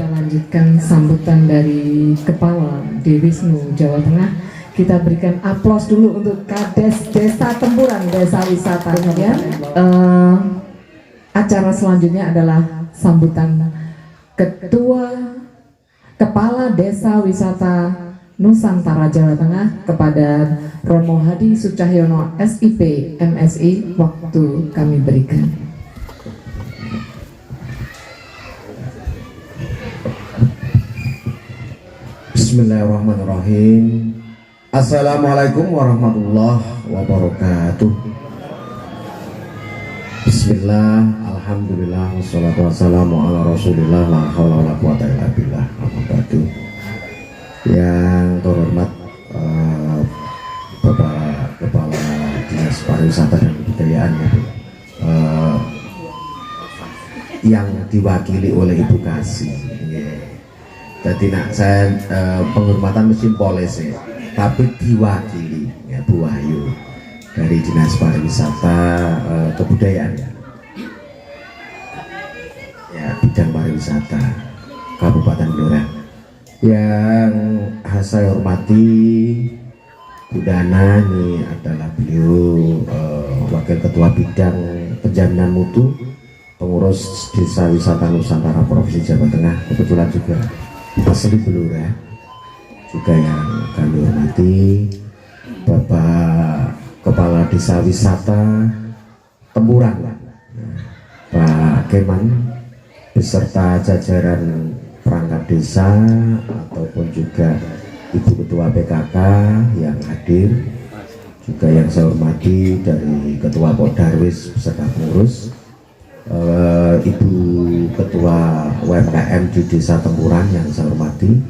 kita lanjutkan sambutan dari Kepala Diwisnu Jawa Tengah. Kita berikan aplaus dulu untuk Kades Desa Tempuran, Desa Wisata. Ya. Acara selanjutnya adalah sambutan Ketua Kepala Desa Wisata Nusantara Jawa Tengah kepada Romo Hadi Sucahyono SIP MSI. Waktu kami berikan. Bismillahirrahmanirrahim. Assalamualaikum warahmatullahi wabarakatuh. Bismillah, alhamdulillah, wassalatu wassalamu ala rasulillah, la hawla wa la quwata illa billah. Yang terhormat Bapak Kepala Dinas Pariwisata dan Kebudayaan, yang diwakili oleh Ibu Kasih. Jadi saya penghormatan mesin polis ya, tapi diwakili ya Bu Wahyu dari Dinas Pariwisata Kebudayaan ya, bidang pariwisata Kabupaten Blora. Yang saya hormati Bu Dana, ini adalah beliau Wakil Ketua Bidang Penjaminan Mutu Pengurus Desa Wisata Nusantara Provinsi Jawa Tengah, kebetulan juga asli Blora. Juga yang kami hormati Bapak Kepala Desa Wisata Tempuran, Pak Keman, beserta jajaran perangkat desa ataupun juga Ibu Ketua PKK yang hadir, juga yang saya hormati dari Ketua Podarwis beserta pengurus, Ibu Ketua UMKM di Desa Tempuran yang saya hormati,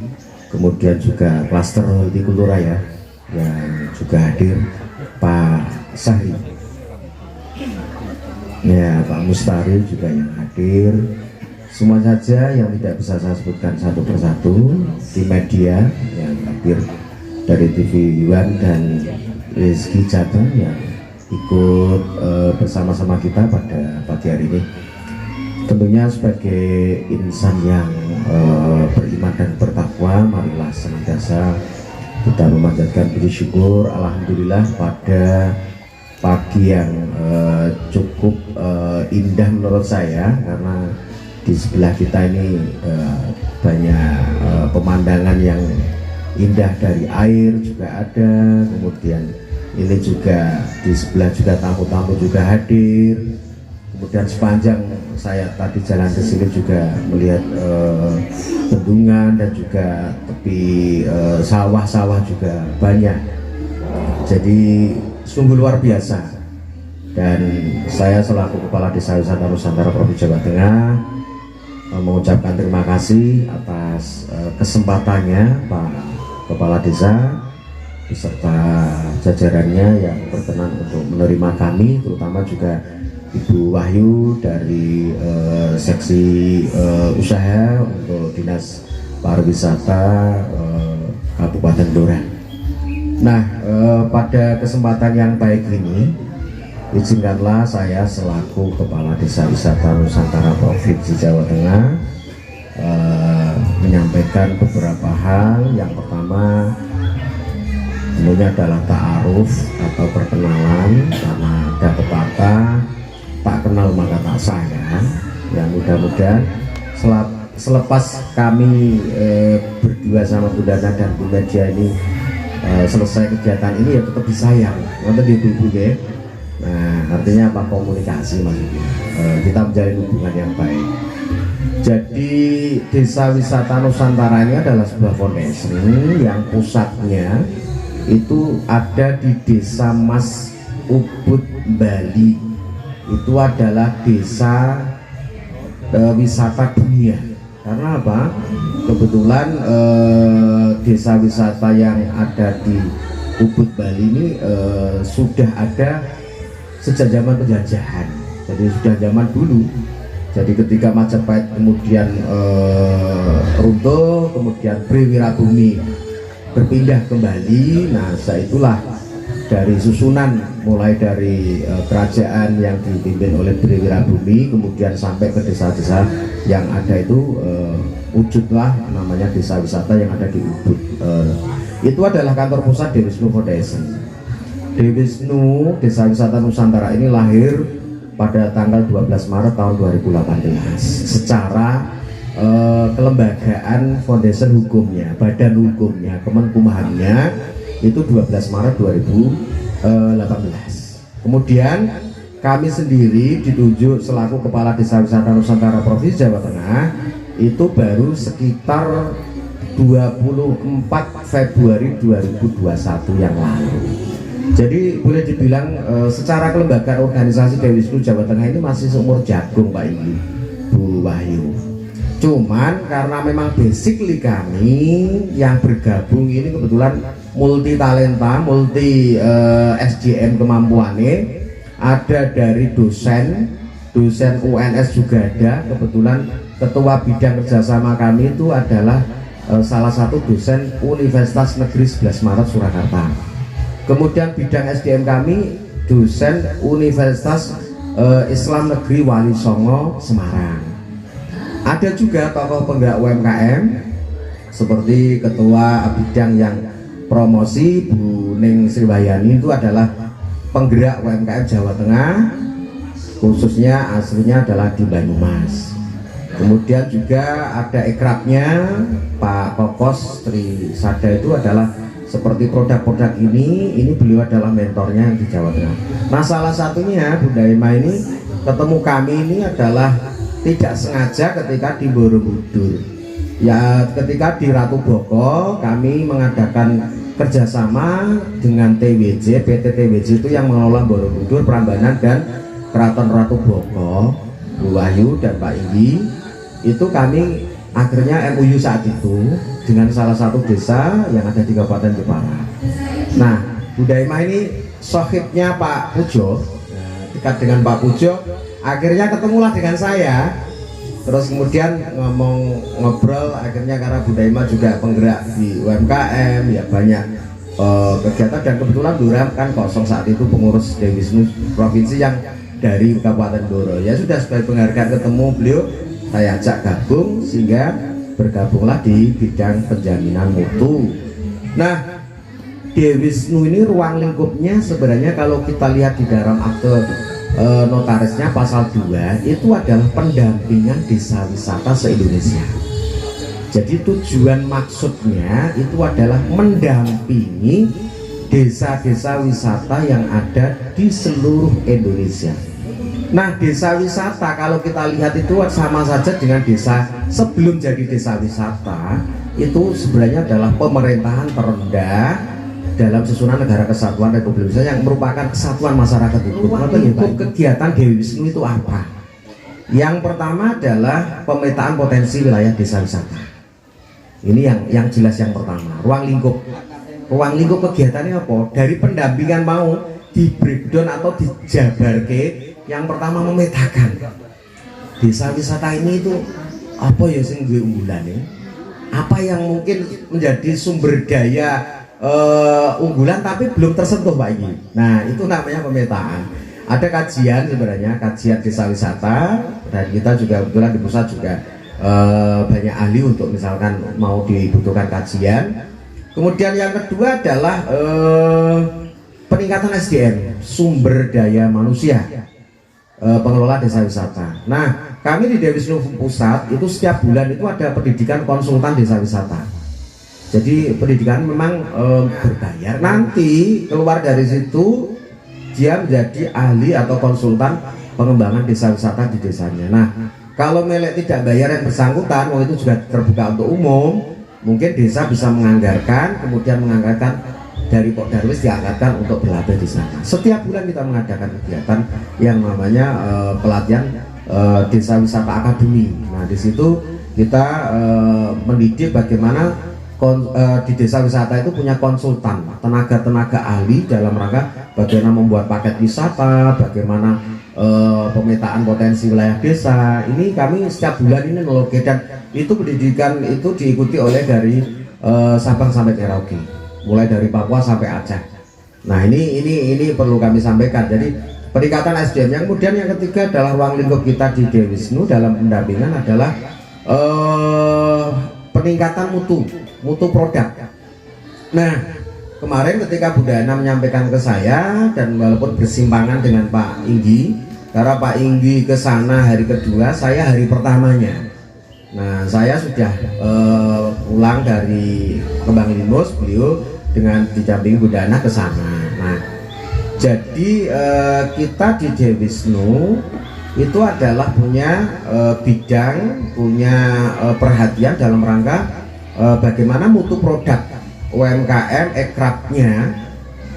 kemudian juga klaster hortikultura ya yang juga hadir, Pak Sahri ya, Pak Mustari juga yang hadir, semua saja yang tidak bisa saya sebutkan satu persatu, di media yang hadir dari TV Yuan dan Rizky Jateng yang ikut bersama-sama kita pada pagi hari ini. Tentunya sebagai insan yang beriman dan bertakwa, marilah senantiasa kita memanjatkan puji syukur alhamdulillah pada pagi yang cukup indah menurut saya, karena di sebelah kita ini banyak pemandangan yang indah, dari air juga ada, kemudian ini juga di sebelah juga tamu-tamu juga hadir. Kemudian sepanjang saya tadi jalan ke sini juga melihat bendungan dan juga tepi sawah-sawah juga banyak. Jadi sungguh luar biasa. Dan saya selaku Kepala Desa Wisata Nusantara Provinsi Jawa Tengah mengucapkan terima kasih atas kesempatannya Pak Kepala Desa beserta jajarannya yang berkenan untuk menerima kami, terutama juga Ibu Wahyu dari seksi usaha untuk Dinas Pariwisata Kabupaten Blora. Nah, pada kesempatan yang baik ini, izinkanlah saya selaku Kepala Desa Wisata Nusantara Provinsi Jawa Tengah menyampaikan beberapa hal. Yang pertama tentunya adalah ta'aruf atau perkenalan, karena ada pepatah tak kenal maka tak sayang. Yang mudah-mudahan selepas kami berdua sama Bu Dana dan Bu Nadia ini selesai kegiatan ini ya tetap disayang, nanti ibu-ibu ya. Nah, artinya apa? Komunikasi maksudnya. Kita menjalin hubungan yang baik. Jadi Desa Wisata Nusantara ini adalah sebuah foundation yang pusatnya itu ada di Desa Mas Ubud, Bali. Itu adalah desa wisata dunia. Karena apa? Kebetulan desa wisata yang ada di Ubud, Bali ini sudah ada sejak zaman penjajahan. Jadi sudah zaman dulu. Jadi ketika Majapahit kemudian runtuh, kemudian Briwirabumi berpindah kembali. Nah, setelah itulah dari susunan mulai dari kerajaan yang dipimpin oleh Bri Wirabumi, kemudian sampai ke desa-desa yang ada itu wujudlah namanya desa wisata yang ada di Ubud. Itu adalah kantor pusat Dewi Wisnu Foundation. Dewi Wisnu Desa Wisata Nusantara ini lahir pada tanggal 12 Maret tahun 2018 secara kelembagaan foundation hukumnya, badan hukumnya, Kemenkumhamnya itu 12 Maret 2018. Kemudian kami sendiri ditunjuk selaku Kepala Desa Wisata Nusantara Provinsi Jawa Tengah itu baru sekitar 24 Februari 2021 yang lalu. Jadi boleh dibilang secara kelembagaan organisasi Dewi Wisnu Jawa Tengah ini masih seumur jagung Pak Inggi, Bu Wahyu. Cuman karena memang basically kami yang bergabung ini kebetulan multi talenta, multi SDM kemampuannya, ada dari dosen UNS juga ada. Kebetulan ketua bidang kerjasama kami itu adalah salah satu dosen Universitas Negeri 11 Maret Surakarta. Kemudian bidang SDM kami dosen Universitas Islam Negeri Wali Songo Semarang. Ada juga tokoh penggerak UMKM seperti ketua bidang yang promosi Bu Ning Sriwayani, itu adalah penggerak UMKM Jawa Tengah, khususnya aslinya adalah di Banyumas. Kemudian juga ada ekrabnya Pak Kokos Trisada, itu adalah seperti produk-produk ini beliau adalah mentornya yang di Jawa Tengah. Nah, salah satunya Bunda Ema ini ketemu kami ini adalah tidak sengaja ketika di Borobudur. Ya, ketika di Ratu Boko kami mengadakan kerjasama dengan TWJ, PT TWJ itu yang mengelola Borobudur, Prambanan dan Keraton Ratu Boko, Bu Wahyu dan Pak Inggi. Itu kami akhirnya MOU saat itu dengan salah satu desa yang ada di Kabupaten Jepara. Nah, Bunda Ema ini sohibnya Pak Pujo, dekat dengan Pak Pujo, akhirnya ketemulah dengan saya. Terus kemudian ngobrol, akhirnya karena Bunda Ema juga penggerak di UMKM, ya banyak kegiatan, dan kebetulan Dora kan kosong saat itu pengurus Dewi Wisnu Provinsi yang dari Kabupaten Blora. Ya sudah, sebagai penghargaan ketemu beliau, saya ajak gabung sehingga bergabunglah di bidang penjaminan mutu. Nah, Dewi Wisnu ini ruang lingkupnya sebenarnya kalau kita lihat di dalam akte notarisnya pasal 2 itu adalah pendampingan desa wisata se-Indonesia. Jadi tujuan maksudnya itu adalah mendampingi desa-desa wisata yang ada di seluruh Indonesia. Nah, desa wisata kalau kita lihat itu sama saja dengan desa sebelum jadi desa wisata, itu sebenarnya adalah pemerintahan terendah dalam susunan Negara Kesatuan Republik Indonesia yang merupakan kesatuan masyarakat hukum. Lingkup kegiatan Dewi Wisnu itu apa? Yang pertama adalah pemetaan potensi wilayah desa wisata. Ini yang jelas yang pertama. Ruang lingkup kegiatannya apa? Dari pendampingan mau di breakdown atau dijabarke. Yang pertama memetakan desa wisata ini itu apa ya sing duwe unggulane? Apa yang mungkin menjadi sumber daya unggulan tapi belum tersentuh Pak Inggi. Nah, itu namanya pemetaan. Ada kajian sebenarnya, kajian desa wisata, dan kita juga kebetulan di pusat juga banyak ahli untuk misalkan mau dibutuhkan kajian. Kemudian yang kedua adalah peningkatan SDM, sumber daya manusia, pengelola desa wisata. Nah, kami di Dewi Wisnu Pusat itu setiap bulan itu ada pendidikan konsultan desa wisata. Jadi pendidikan memang berbayar. Nanti keluar dari situ dia menjadi ahli atau konsultan pengembangan desa wisata di desanya. Nah, kalau melek tidak bayar yang bersangkutan, itu juga terbuka untuk umum. Mungkin desa bisa menganggarkan, kemudian menganggarkan dari Pok Darwis dianggarkan untuk berlatih di sana. Setiap bulan kita mengadakan kegiatan yang namanya pelatihan desa wisata akademi. Nah, di situ kita mendidik bagaimana di desa wisata itu punya konsultan, tenaga-tenaga ahli dalam rangka bagaimana membuat paket wisata, bagaimana pemetaan potensi wilayah desa. Ini kami setiap bulan ini nologi, dan itu pendidikan itu diikuti oleh dari Sabang sampai Merauke, mulai dari Papua sampai Aceh. Nah ini perlu kami sampaikan. Jadi peningkatan SDM. Yang kemudian yang ketiga adalah ruang lingkup kita di Dewi Wisnu dalam pendampingan adalah peningkatan mutu produk. Nah kemarin ketika Bu Dana menyampaikan ke saya, dan walaupun bersimpangan dengan Pak Inggi, karena Pak Inggi ke sana hari kedua, saya hari pertamanya. Nah saya sudah pulang dari Kembang Limus, beliau dengan didampingi Bu Dana ke sana. Nah jadi kita di Dewi Wisnu itu adalah punya bidang, punya perhatian dalam rangka bagaimana mutu produk UMKM ekrabnya.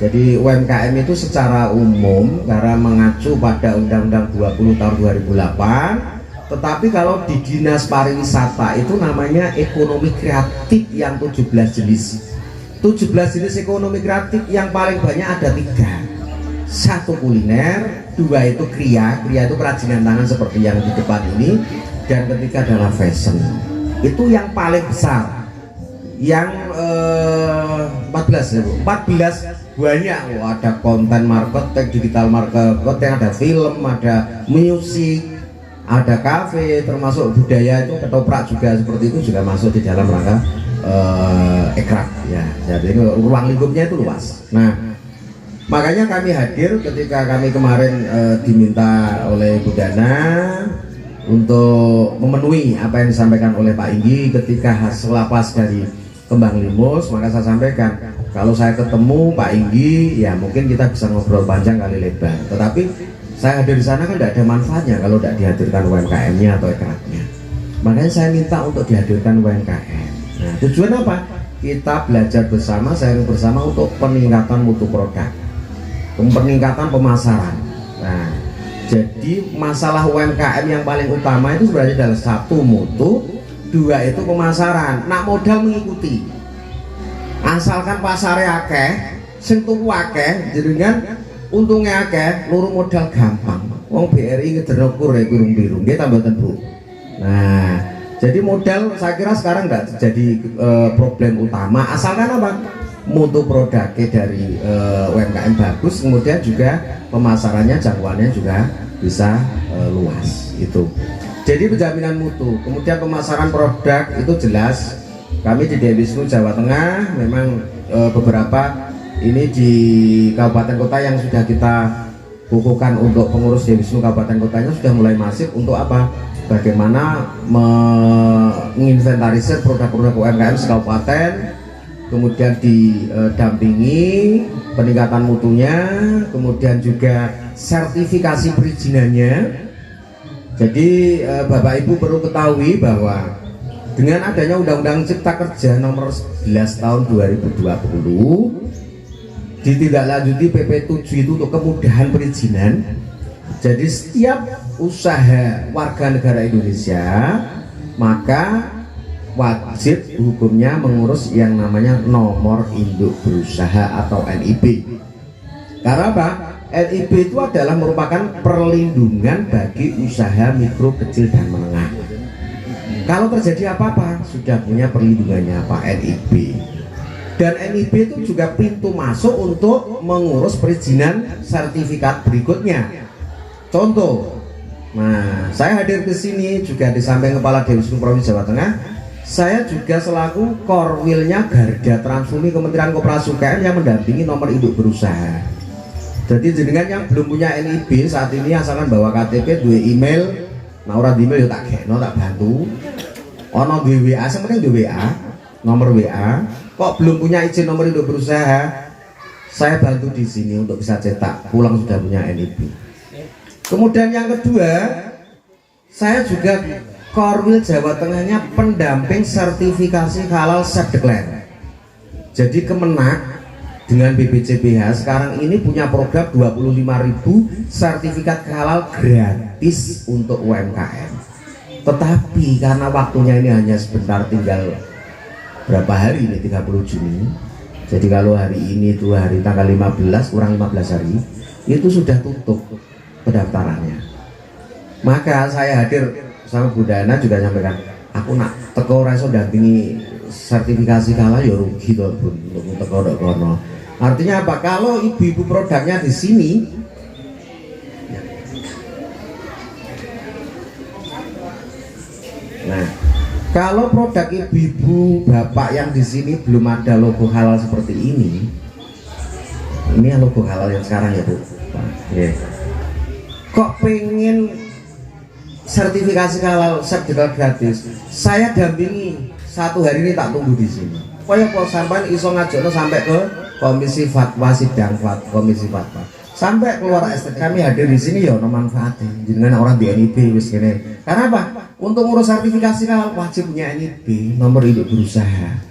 Jadi UMKM itu secara umum karena mengacu pada Undang-Undang 20 tahun 2008, tetapi kalau di Dinas Pariwisata itu namanya ekonomi kreatif yang 17 jenis. 17 jenis ekonomi kreatif yang paling banyak ada 3. 1 kuliner, 2 itu kria itu kerajinan tangan seperti yang di depan ini, dan ketiga adalah fashion. Itu yang paling besar. Yang 14 ya Bu, 14 banyak. Ada konten marketing, digital marketing, ada film, ada musik, ada kafe, termasuk budaya itu ketoprak juga seperti itu juga masuk di dalam rangka ekraf ya. Jadi ruang lingkupnya itu luas. Nah makanya kami hadir ketika kami kemarin diminta oleh Bu Dana untuk memenuhi apa yang disampaikan oleh Pak Inggi ketika selepas dari Kembang Limus. Maka saya sampaikan kalau saya ketemu Pak Inggi ya mungkin kita bisa ngobrol panjang kali lebar, tetapi saya hadir di sana kan tidak ada manfaatnya kalau tidak dihadirkan UMKM-nya atau ekrafnya. Makanya saya minta untuk dihadirkan UMKM. Nah tujuan apa? Kita belajar bersama, sharing bersama untuk peningkatan mutu produk, peningkatan pemasaran. Nah jadi masalah UMKM yang paling utama itu sebenarnya adalah 1 mutu, 2 itu pemasaran. Nak modal mengikuti, asalkan pasarnya akeh, sing tuku akeh, jenengan untungnya akeh, luru modal gampang. Wong BRI ngederokur ya kurung-birung, dia tambah Bu. Nah jadi modal saya kira sekarang nggak jadi problem utama, asalkan apa? Mutu produknya dari UMKM bagus, kemudian juga pemasarannya, jangkauannya juga bisa luas itu. Jadi penjaminan mutu, kemudian pemasaran produk itu jelas. Kami di Dewi Wisnu Jawa Tengah memang beberapa ini di kabupaten kota yang sudah kita kukuhkan untuk pengurus Dewi Wisnu kabupaten kotanya sudah mulai masif untuk apa? Bagaimana menginventarisir produk-produk UMKM sekabupaten, kemudian didampingi peningkatan mutunya, kemudian juga sertifikasi perizinannya. Jadi Bapak Ibu perlu ketahui bahwa dengan adanya Undang-Undang Cipta Kerja nomor 11 tahun 2020 ditindaklanjuti PP 7 itu untuk kemudahan perizinan. Jadi setiap usaha warga negara Indonesia maka wajib hukumnya mengurus yang namanya nomor induk berusaha atau NIB. Karena apa? NIB itu adalah merupakan perlindungan bagi usaha mikro, kecil, dan menengah. Kalau terjadi apa-apa sudah punya perlindungannya apa? NIB. Dan NIB itu juga pintu masuk untuk mengurus perizinan sertifikat berikutnya. Contoh, nah saya hadir ke sini juga di samping Kepala Dewi Wisnu Provinsi Jawa Tengah, saya juga selaku Korwilnya Garda Transfumi Kementerian Koperasi UKM yang mendampingi nomor induk berusaha. Jadi jenengan yang belum punya NIB saat ini asalkan bawa KTP, 2 email, nah orang di email ya tak gekno, tak bantu. Ono duwe WA, sementing duwe WA, nomor WA. Kok belum punya izin nomor induk berusaha, saya bantu di sini untuk bisa cetak, pulang sudah punya NIB. Kemudian yang kedua, saya juga Korwil Jawa Tengahnya pendamping sertifikasi halal self declare. Jadi Kemenak dengan BPCPH sekarang ini punya program 25.000 sertifikat halal gratis untuk UMKM. Tetapi karena waktunya ini hanya sebentar, tinggal berapa hari ini, 30 Juni. Jadi kalau hari ini itu hari tanggal 15 kurang 15 hari itu sudah tutup pendaftarannya. Maka saya hadir sama Bu Dana juga sampaikan, aku nak teko reso dampingi sertifikasi halal ya rugi to Bun, untuk teko kono. Artinya apa? Kalau ibu-ibu produknya di sini, nah, kalau produk ibu-ibu bapak yang di sini belum ada logo halal seperti ini logo halal yang sekarang ya Bu. Yeah. Kok pengen sertifikasi halal sertifikat gratis? Saya dampingi 1 hari ini, tak tunggu di sini. Kaya kok sampai iso ngajakno sampai ke komisi fatwa sidang komisi fatwa. Sampai keluar ST kami hadir di sini ya ono manfaatnya. Jenengan orang di NIB wis kene. Karena apa? Untuk ngurus sertifikasi halal wajib punya NIB, nomor induk berusaha.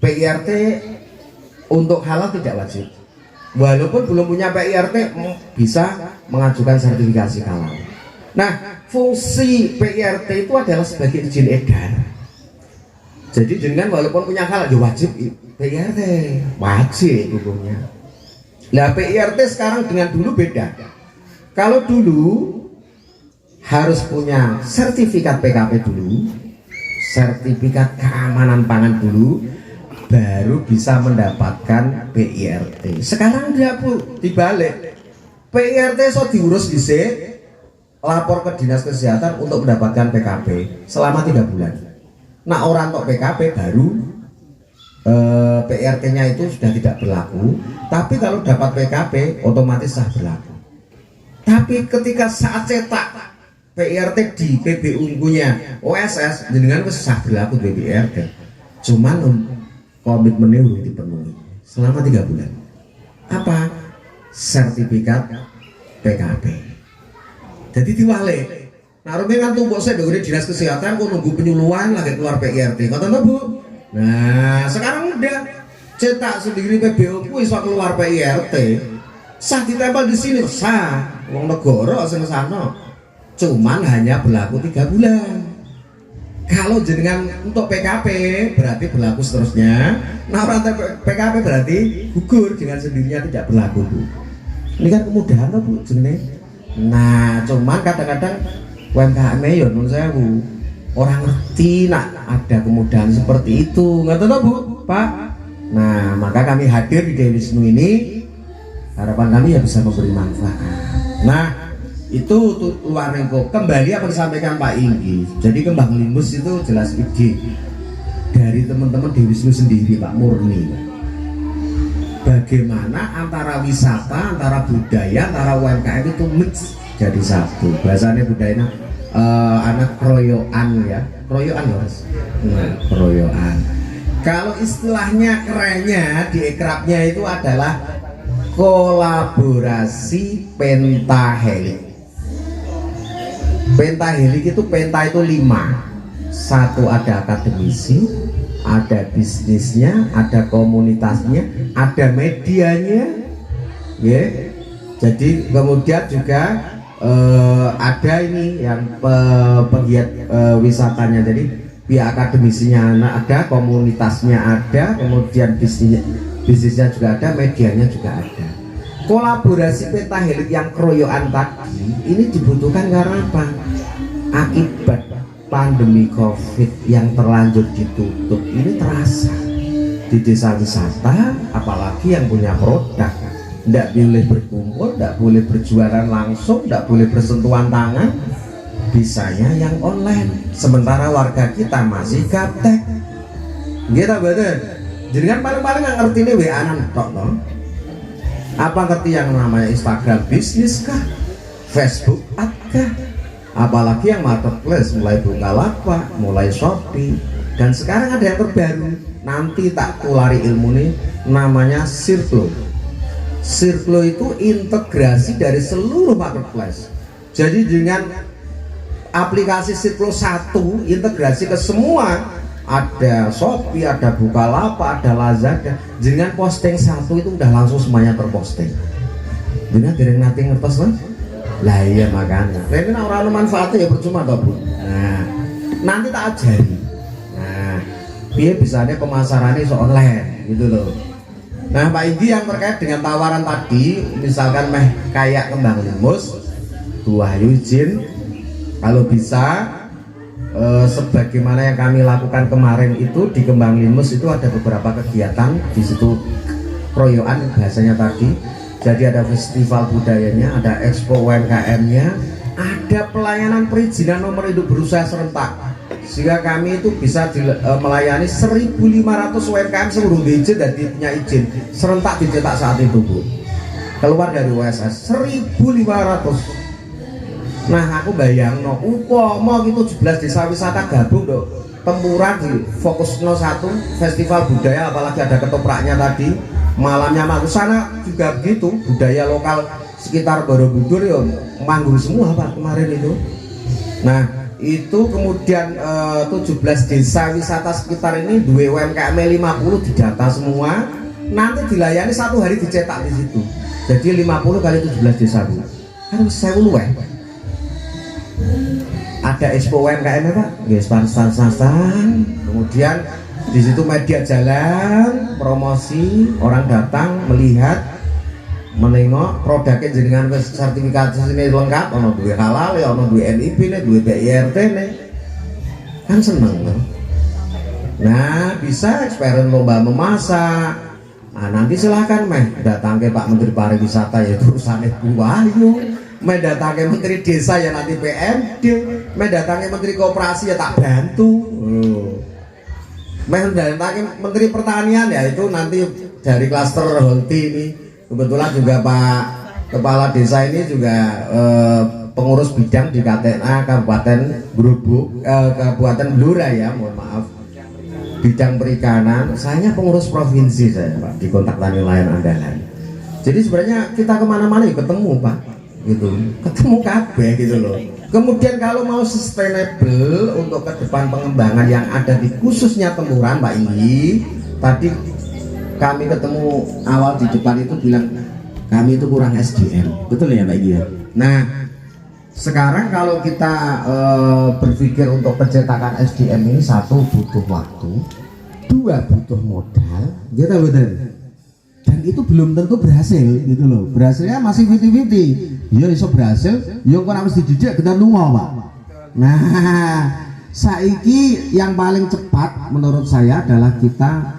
PIRT untuk halal tidak wajib. Walaupun belum punya PIRT bisa mengajukan sertifikasi halal. Nah, fungsi PIRT itu adalah sebagai izin edar. Jadi dengan walaupun punya halal ya wajib PIRT, wajib hukumnya. Nah, PIRT sekarang dengan dulu beda. Kalau dulu harus punya sertifikat PKP dulu, sertifikat keamanan pangan dulu, baru bisa mendapatkan PIRT. Sekarang enggak Bu, dibalik. PIRT so diurus dhisik, lapor ke dinas kesehatan untuk mendapatkan PKP selama 3 bulan. Nah, orang untuk PKP baru PIRT-nya itu sudah tidak berlaku, tapi kalau dapat PKP otomatis sah berlaku. Tapi ketika saat cetak PIRT di PBU-nya OSS dengan sah berlaku PIRT, cuman komitmennya belum dipenuhi selama 3 bulan. Apa? Sertifikat PKP. Jadi diwalik. Nah, rumah kan tumpuk saya dari dinas kesehatan, kok nunggu penyuluhan lagi keluar PIRT. Kata Bu. Nah, sekarang udah cetak sendiri PBU ku iso keluar PIRT. Sah ditempel di sini sah. Wong negara sing sana. Cuman hanya berlaku 3 bulan. Kalau jenengan untuk PKP berarti berlaku seterusnya. Nah, orang PKP berarti gugur dengan sendirinya tidak berlaku Bu. Ini kan kemudahan loh Bu jenenge. Nah, cuman kadang-kadang UMKM ya nun sewu orang ngerti nak ada kemudahan seperti itu, nggak tahu Bu, Pak. Nah, maka kami hadir di Dewi Wisnu ini, harapan kami ya bisa memberi manfaat. Nah, itu luar lingkup. Kembali apa disampaikan Pak Inggi. Jadi kembang limus itu jelas ide dari teman-teman Dewi Wisnu sendiri, Pak Murni. Bagaimana antara wisata, antara budaya, antara UMKM itu mix jadi satu. Bahasanya budayanya anak kroyoan ya, kroyoan ya Mas. Nah, kroyoan. Kalau istilahnya kerennya di ekrabnya itu adalah kolaborasi pentahelik. Pentahelik itu penta itu 5. 1 ada akademisi, ada bisnisnya, ada komunitasnya, ada medianya, ya. Jadi kemudian juga ada ini yang pegiat wisatanya. Jadi pihak akademisinya ada, komunitasnya ada, kemudian bisnisnya juga ada, medianya juga ada. Kolaborasi pentahelik yang keroyokan tadi ini dibutuhkan karena apa? Akibat pandemi COVID yang terlanjur ditutup ini terasa di desa wisata, apalagi yang punya produk. Tidak boleh berkumpul, tidak boleh berjualan langsung, tidak boleh bersentuhan tangan, bisanya yang online. Sementara warga kita masih gaptek. Gitu betul. Jadi kan paling-paling nggak ngerti ini WA-an tok no. Apa ngerti yang namanya Instagram bisnis kah, Facebook ad kah? Apalagi yang marketplace mulai Bukalapak, mulai Shopee, dan sekarang ada yang terbaru. Nanti tak tulari ilmu nih, namanya Circlo. Circlo itu integrasi dari seluruh marketplace. Jadi dengan aplikasi Circlo 1 integrasi ke semua, ada Shopee, ada Bukalapak, ada Lazada. Dengan posting 1 itu udah langsung semuanya terposting. Dengan dari nanti ngertos kan? Lah iya makanya. Ini orang manfaatnya ya percuma toh Bu. Nah, nanti tak ajari. Nah, dia bisanya pemasarannya online gitu loh. Nah, Pak Indi yang terkait dengan tawaran tadi, misalkan kayak kembang limus, Bu Wahyu izin kalau bisa sebagaimana yang kami lakukan kemarin itu di kembang limus itu ada beberapa kegiatan di situ proyoan bahasanya tadi. Jadi ada festival budayanya, ada expo UMKM-nya, ada pelayanan perizinan nomor induk berusaha serentak, sehingga kami itu bisa melayani 1.500 UMKM seluruh izin dan punya izin serentak dicetak saat itu, Bu. Keluar dari USS 1.500. Nah, aku bayang no umpama gitu 17 desa wisata gabung dok tempuran di fokus 01 festival budaya, apalagi ada ketopraknya tadi, malamnya manggung sana juga begitu, budaya lokal sekitar Borobudur ya manggung semua Pak kemarin itu. Nah itu kemudian 17 desa wisata sekitar ini 2 UMKM 50 didata semua, nanti dilayani satu hari dicetak di situ. Jadi 50 kali 17 desa kan 1000 luwih. Ada expo UMKM Pak, stand, kemudian di situ media jalan, promosi, orang datang melihat, menengok produknya jenengan sertifikasi ini lengkap, ono duwe halal ya, ono duwe NIB nih, duwe BIRT nih, kan seneng loh. Nah bisa eksperimen lomba memasak. Nah nanti silahkan datang ke Pak Menteri Pariwisata, ya urusannya Wahyu, datang ke Menteri Desa ya nanti PMD, datang ke Menteri Koperasi ya tak bantu. Menteri Pertanian ya itu nanti dari klaster Holti ini, kebetulan juga Pak Kepala Desa ini juga pengurus bidang di KTNA Kabupaten Gubuk, Kabupaten Blora ya, mohon maaf, bidang perikanan. Saya pengurus provinsi saya Pak di kontak tani nelayan andalan. Jadi sebenarnya kita kemana-mana ya ketemu Pak, gitu, ketemu kabeh gitu loh. Kemudian kalau mau sustainable untuk ke depan pengembangan yang ada di khususnya Tempuran Pak Inggi, tadi kami ketemu awal di depan itu bilang kami itu kurang SDM, betul ya Pak Inggi ya? Nah sekarang kalau kita berpikir untuk pencetakan SDM ini, satu butuh waktu, dua butuh modal, gitu betul. Dan itu belum tentu berhasil gitu loh, berhasilnya masih 50-50. Ya iso berhasil, ya kok harus dididik kita nunggu Pak. Nah saiki yang paling cepat menurut saya adalah kita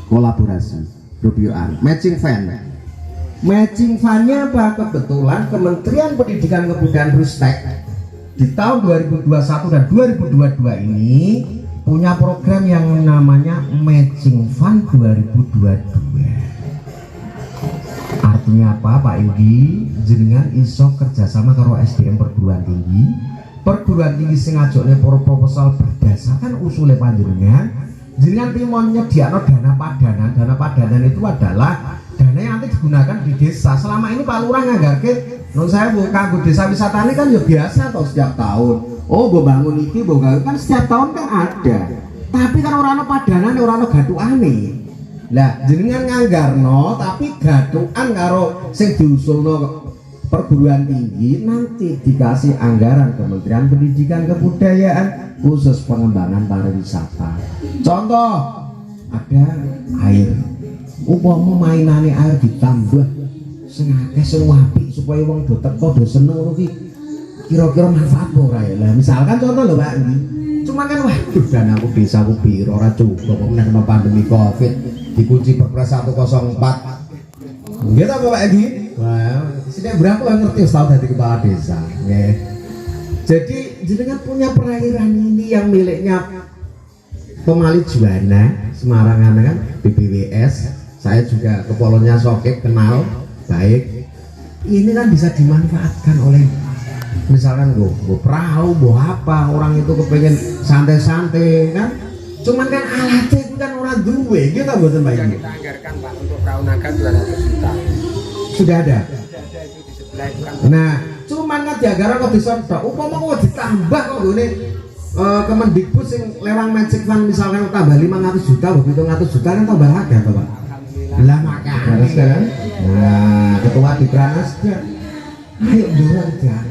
kolaborasi, reviewan, matching fund. Matching fundnya apa? Kebetulan Kementerian Pendidikan Kebudayaan Ristek di tahun 2021 dan 2022 ini punya program yang namanya Matching Fund 2022. Artinya apa Pak Inggi? Jenengan iso kerjasama karo SDM perguruan tinggi sing ngajokne para proposal berdasarkan usulnya panjenengan. Jenengan timon nyediakno dana padanan itu adalah dana yang nanti digunakan di desa. Selama ini Pak Lurah nganggarke non saya kanggo desa wisata ini kan ya biasa atau setiap tahun. Oh mbok bangun iki mbok kan setiap tahun kan ada. Tapi kan ora ono padanan, ora ono gathukane. Lah jenengan nganggarno tapi gadukan karo sing diusulno perguruan tinggi, nanti dikasih anggaran Kementerian Pendidikan Kebudayaan khusus pengembangan pariwisata. Contoh ada air, umpama mainane air ditambah sing akeh sing apik supaya wong do teko do seneng ngono ki, kira-kira manfaat ora ya. Lah misalkan contoh lho Pak, cuman kan waduh dana aku desa aku piro ora cukup kok nek pandemi Covid dikunci Perpres 104. Gitu apa Pak Edi? Wah, sini berapa yang ngerti setahun dari kepala desa. Nggih. Jadi jenengan punya perairan ini yang miliknya Pemali Juwana Semarang kan, BBWS. Saya juga kepolonnya Sokek kenal baik. Ini kan bisa dimanfaatkan oleh misalkan gue perahu, gue apa, orang itu kepengen santai-santai kan. Cuman kan alatnya itu kan orang duwe, gitu boten Pak Inggi. Kita anggarkan Pak untuk perahu naga 200 juta. Sudah ada. Sudah ada itu di sebelah itu kan. Nah, cuman kan dianggaran kok disodok. Upama kok ditambah kok ngene Kemendikbud sing lewang Magic Fund misalkan tambah 500 juta, 700 juta kan tambah agak to Pak. Lah makanya kan. Nah, ketua di Pranasda. Ayo dorong ya.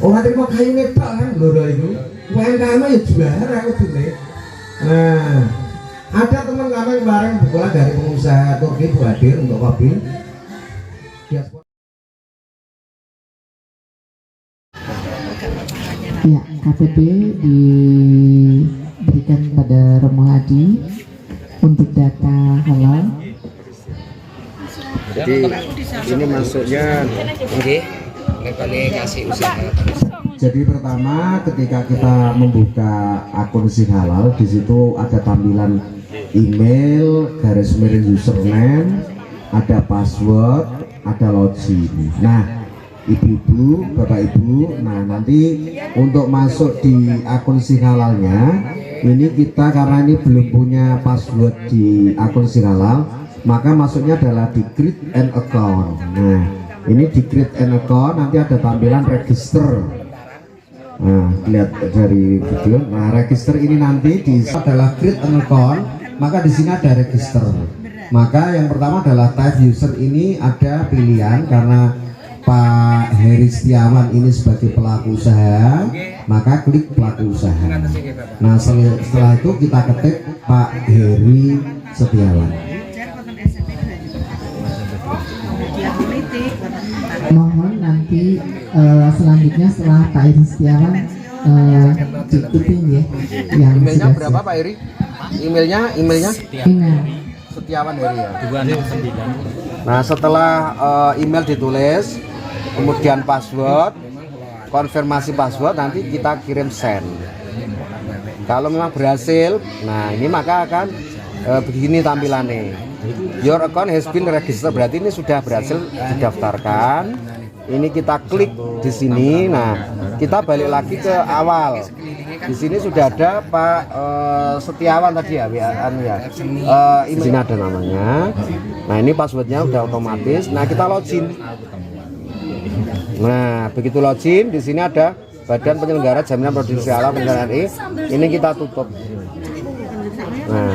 Orang terima kayu netok kan lho itu. UMKM ya juara aku dene. Nah, ada teman kami kemarin kebetulan dari pengusaha Turki Bu hadir untuk kopi. Ya, KTP diberikan pada Romo Hadi untuk data halal. Jadi ini masuknya nggih lekane kasih usaha terus. Jadi pertama ketika kita membuka akun Sing Halal, di situ ada tampilan email, garis miring username, ada password, ada login. Nah, ibu-ibu, bapak ibu, nah nanti untuk masuk di akun Sing Halalnya, ini kita karena ini belum punya password di akun Sing Halal, maka masuknya adalah di create an account. Nah, ini di create an account nanti ada tampilan register. Nah, lihat dari video. Nah, register ini nanti di adalah create an account, maka di sini ada register. Maka yang pertama adalah type user, ini ada pilihan karena Pak Heri Setiawan ini sebagai pelaku usaha, maka klik pelaku usaha. Nah, setelah itu kita ketik Pak Heri Setiawan. Mohon nanti selanjutnya setelah Pak Heri Setiawan diikutin ya yang Emailnya sudah berapa Pak Heri? Emailnya email. Setiawan Heri ya. 269. Nah, setelah email ditulis, kemudian password, konfirmasi password, nanti kita kirim send. Kalau memang berhasil, nah ini maka akan begini tampilannya. Your account has been registered, berarti ini sudah berhasil didaftarkan. Ini kita klik di sini. Nah, kita balik lagi ke awal. Di sini sudah ada Pak Setiawan tadi ya, di sini ada namanya. Nah, ini passwordnya udah otomatis. Nah, kita login. Nah, begitu login, di sini ada Badan Penyelenggara Jaminan Produksi Halal Negara RI. Ini kita tutup. Nah,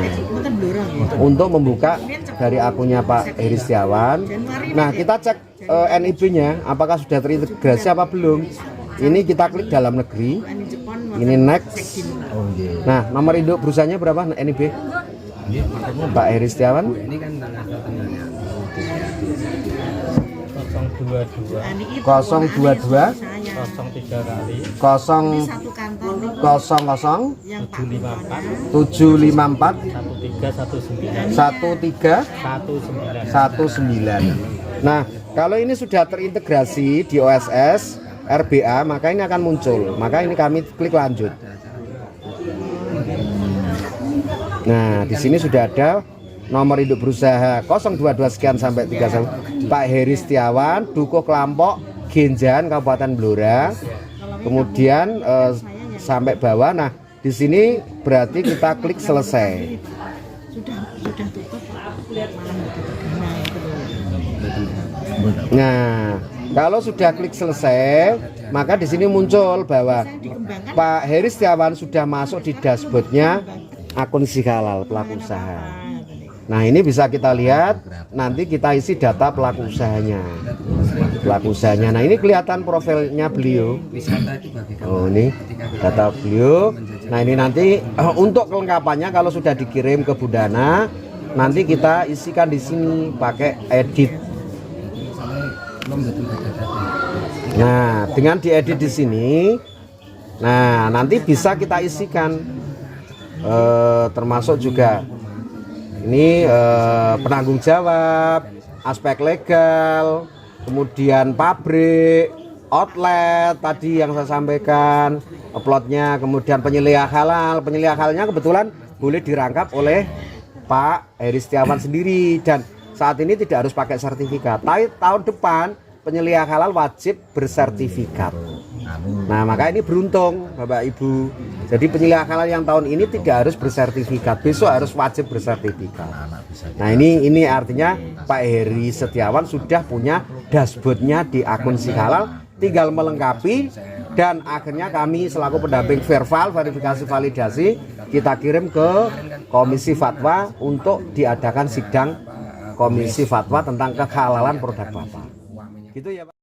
untuk membuka dari akunnya Pak Heri Setiawan. Nah, kita cek NIB-nya apakah sudah terintegrasi apa belum. Ini kita klik dalam negeri. Ini next. Nah, nomor induk perusahaannya berapa NIB? Pak Heri Setiawan. Ini kan 022 023 754 1319. Nah, kalau ini sudah terintegrasi di OSS RBA, maka ini akan muncul. Maka ini kami klik lanjut. Nah, di sini sudah ada nomor induk berusaha 022 sekian sampai 31. Pak Heri Setiawan, Dukuh Kelampok, Genjan, Kabupaten Blora. Kemudian sampai bawah. Nah, di sini berarti kita klik selesai. Nah, kalau sudah klik selesai, maka di sini muncul bahwa Pak Heri Setiawan sudah masuk di dashboardnya akun Sing Halal pelaku usaha. Nah, ini bisa kita lihat, nanti kita isi data pelaku usahanya. Nah, ini kelihatan profilnya beliau. Oh, ini data beliau. Nah, ini nanti untuk kelengkapannya kalau sudah dikirim ke Budana, nanti kita isikan di sini pakai edit. Nah, dengan diedit di sini, nah nanti bisa kita isikan termasuk juga ini penanggung jawab, aspek legal, kemudian pabrik, outlet tadi yang saya sampaikan, uploadnya, kemudian penyeliah halal. Penyeliah halalnya kebetulan boleh dirangkap oleh Pak Heri Setiawan sendiri, dan saat ini tidak harus pakai sertifikat. Tahun depan penyeliah halal wajib bersertifikat. Nah, maka ini beruntung Bapak Ibu. Jadi penyeliah halal yang tahun ini tidak harus bersertifikat, besok harus wajib bersertifikat. Nah, ini artinya Pak Heri Setiawan sudah punya dashboardnya di akun Sing Halal, tinggal melengkapi, dan akhirnya kami selaku pendamping verbal verifikasi validasi kita kirim ke Komisi Fatwa untuk diadakan sidang Komisi Fatwa tentang kehalalan produk Bapak. Gitu ya Pak.